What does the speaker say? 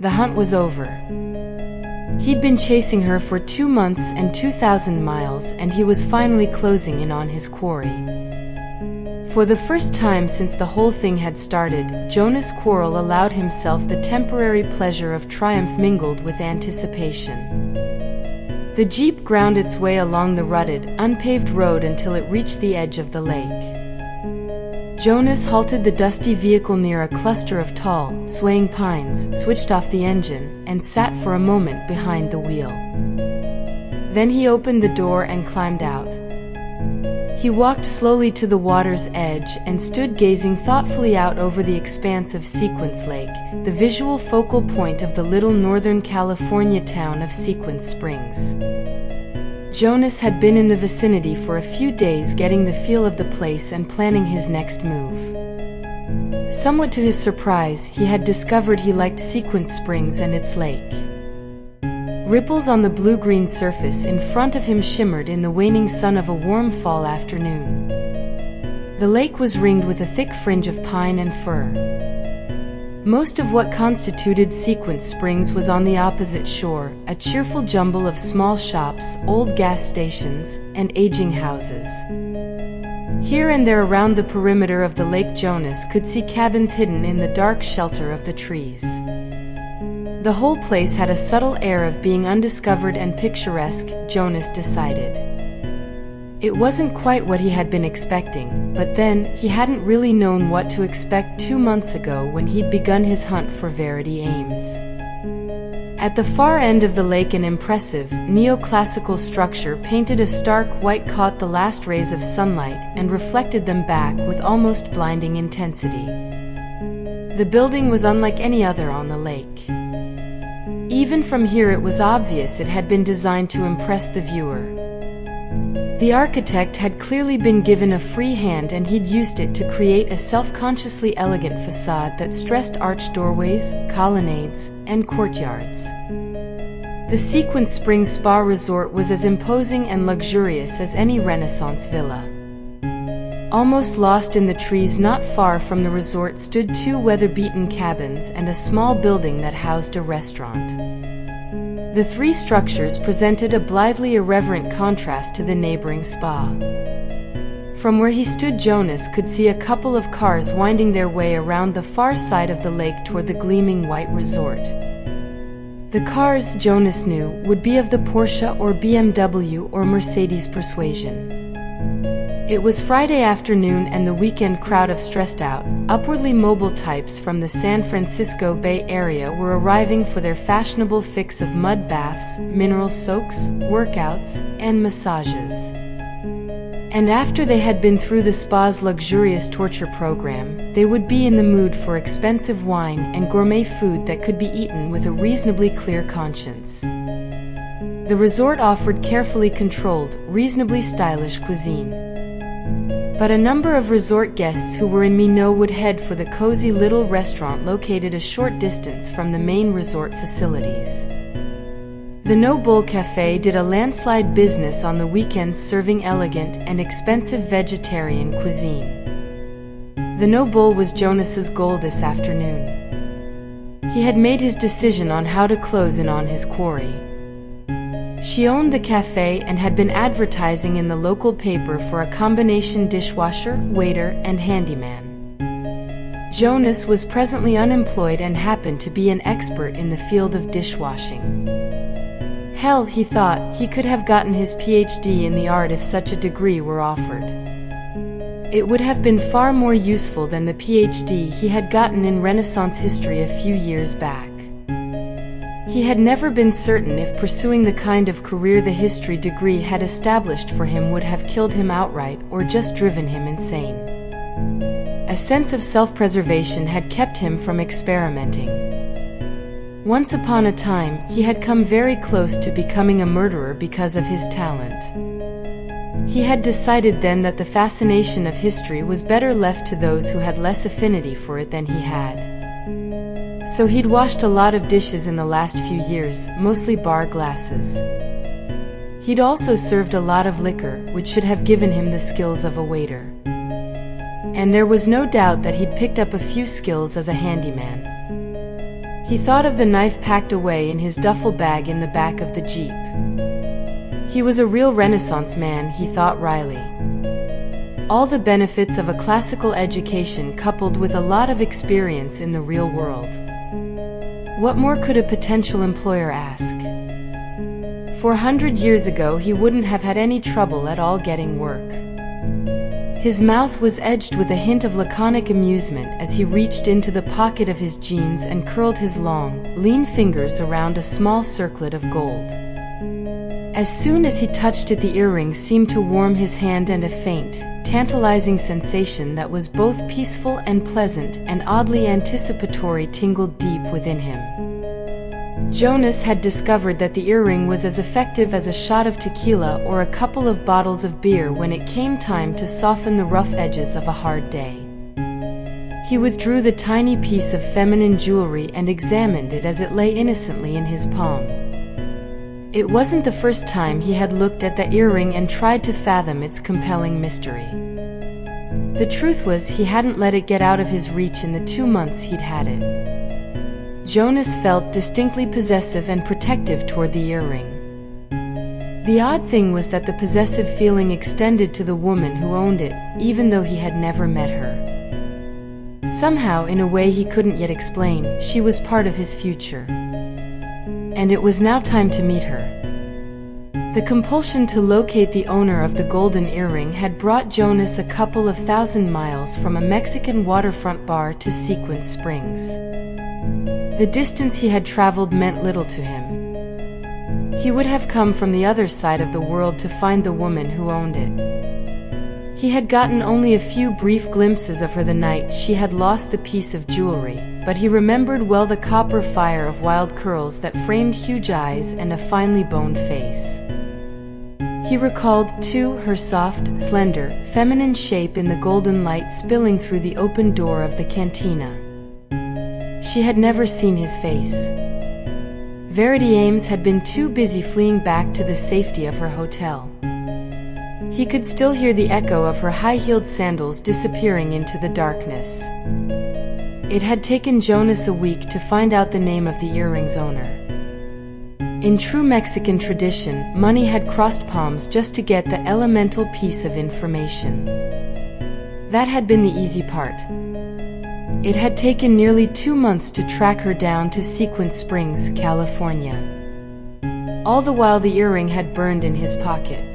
The hunt was over. He'd been chasing her for 2 months and 2,000 miles, and he was finally closing in on his quarry. For the first time since the whole thing had started, Jonas Quarrel allowed himself the temporary pleasure of triumph mingled with anticipation. The jeep ground its way along the rutted, unpaved road until it reached the edge of the lake. Jonas halted the dusty vehicle near a cluster of tall, swaying pines, switched off the engine, and sat for a moment behind the wheel. Then he opened the door and climbed out. He walked slowly to the water's edge and stood gazing thoughtfully out over the expanse of Sequence Lake, the visual focal point of the little Northern California town of Sequence Springs. Jonas had been in the vicinity for a few days, getting the feel of the place and planning his next move. Somewhat to his surprise, he had discovered he liked Sequence Springs and its lake. Ripples on the blue-green surface in front of him shimmered in the waning sun of a warm fall afternoon. The lake was ringed with a thick fringe of pine and fir. Most of what constituted Sequence Springs was on the opposite shore, a cheerful jumble of small shops, old gas stations, and aging houses. Here and there around the perimeter of the lake, Jonas could see cabins hidden in the dark shelter of the trees. The whole place had a subtle air of being undiscovered and picturesque, Jonas decided. It wasn't quite what he had been expecting, but then, he hadn't really known what to expect 2 months ago when he'd begun his hunt for Verity Ames. At the far end of the lake, an impressive, neoclassical structure painted a stark white caught the last rays of sunlight and reflected them back with almost blinding intensity. The building was unlike any other on the lake. Even from here it was obvious it had been designed to impress the viewer. The architect had clearly been given a free hand, and he'd used it to create a self-consciously elegant facade that stressed arched doorways, colonnades, and courtyards. The Sequence Springs Spa Resort was as imposing and luxurious as any Renaissance villa. Almost lost in the trees not far from the resort stood 2 weather-beaten cabins and a small building that housed a restaurant. The 3 structures presented a blithely irreverent contrast to the neighboring spa. From where he stood, Jonas could see a couple of cars winding their way around the far side of the lake toward the gleaming white resort. The cars, Jonas knew, would be of the Porsche or BMW or Mercedes persuasion. It was Friday afternoon, and the weekend crowd of stressed-out, upwardly mobile types from the San Francisco Bay Area were arriving for their fashionable fix of mud baths, mineral soaks, workouts, and massages. And after they had been through the spa's luxurious torture program, they would be in the mood for expensive wine and gourmet food that could be eaten with a reasonably clear conscience. The resort offered carefully controlled, reasonably stylish cuisine. But a number of resort guests who were in Minot would head for the cozy little restaurant located a short distance from the main resort facilities. The No Bowl Cafe did a landslide business on the weekends, serving elegant and expensive vegetarian cuisine. The No Bowl was Jonas's goal this afternoon. He had made his decision on how to close in on his quarry. She owned the cafe and had been advertising in the local paper for a combination dishwasher, waiter, and handyman. Jonas was presently unemployed and happened to be an expert in the field of dishwashing. Hell, he thought, he could have gotten his PhD in the art if such a degree were offered. It would have been far more useful than the PhD he had gotten in Renaissance history a few years back. He had never been certain if pursuing the kind of career the history degree had established for him would have killed him outright or just driven him insane. A sense of self-preservation had kept him from experimenting. Once upon a time, he had come very close to becoming a murderer because of his talent. He had decided then that the fascination of history was better left to those who had less affinity for it than he had. So he'd washed a lot of dishes in the last few years, mostly bar glasses. He'd also served a lot of liquor, which should have given him the skills of a waiter. And there was no doubt that he'd picked up a few skills as a handyman. He thought of the knife packed away in his duffel bag in the back of the Jeep. He was a real Renaissance man, he thought wryly. All the benefits of a classical education coupled with a lot of experience in the real world. What more could a potential employer ask? 400 years ago, he wouldn't have had any trouble at all getting work. His mouth was edged with a hint of laconic amusement as he reached into the pocket of his jeans and curled his long, lean fingers around a small circlet of gold. As soon as he touched it, the earring seemed to warm his hand, and a faint, tantalizing sensation that was both peaceful and pleasant and oddly anticipatory tingled deep within him. Jonas had discovered that the earring was as effective as a shot of tequila or a couple of bottles of beer when it came time to soften the rough edges of a hard day. He withdrew the tiny piece of feminine jewelry and examined it as it lay innocently in his palm. It wasn't the first time he had looked at the earring and tried to fathom its compelling mystery. The truth was, he hadn't let it get out of his reach in the 2 months he'd had it. Jonas felt distinctly possessive and protective toward the earring. The odd thing was that the possessive feeling extended to the woman who owned it, even though he had never met her. Somehow, in a way he couldn't yet explain, she was part of his future. And it was now time to meet her. The compulsion to locate the owner of the golden earring had brought Jonas a couple of 1,000 miles from a Mexican waterfront bar to Sequence Springs. The distance he had traveled meant little to him. He would have come from the other side of the world to find the woman who owned it. He had gotten only a few brief glimpses of her the night she had lost the piece of jewelry, but he remembered well the copper fire of wild curls that framed huge eyes and a finely boned face. He recalled, too, her soft, slender, feminine shape in the golden light spilling through the open door of the cantina. She had never seen his face. Verity Ames had been too busy fleeing back to the safety of her hotel. He could still hear the echo of her high-heeled sandals disappearing into the darkness. It had taken Jonas a week to find out the name of the earring's owner. In true Mexican tradition, money had crossed palms just to get the elemental piece of information. That had been the easy part. It had taken nearly 2 months to track her down to Sequence Springs, California. All the while the earring had burned in his pocket.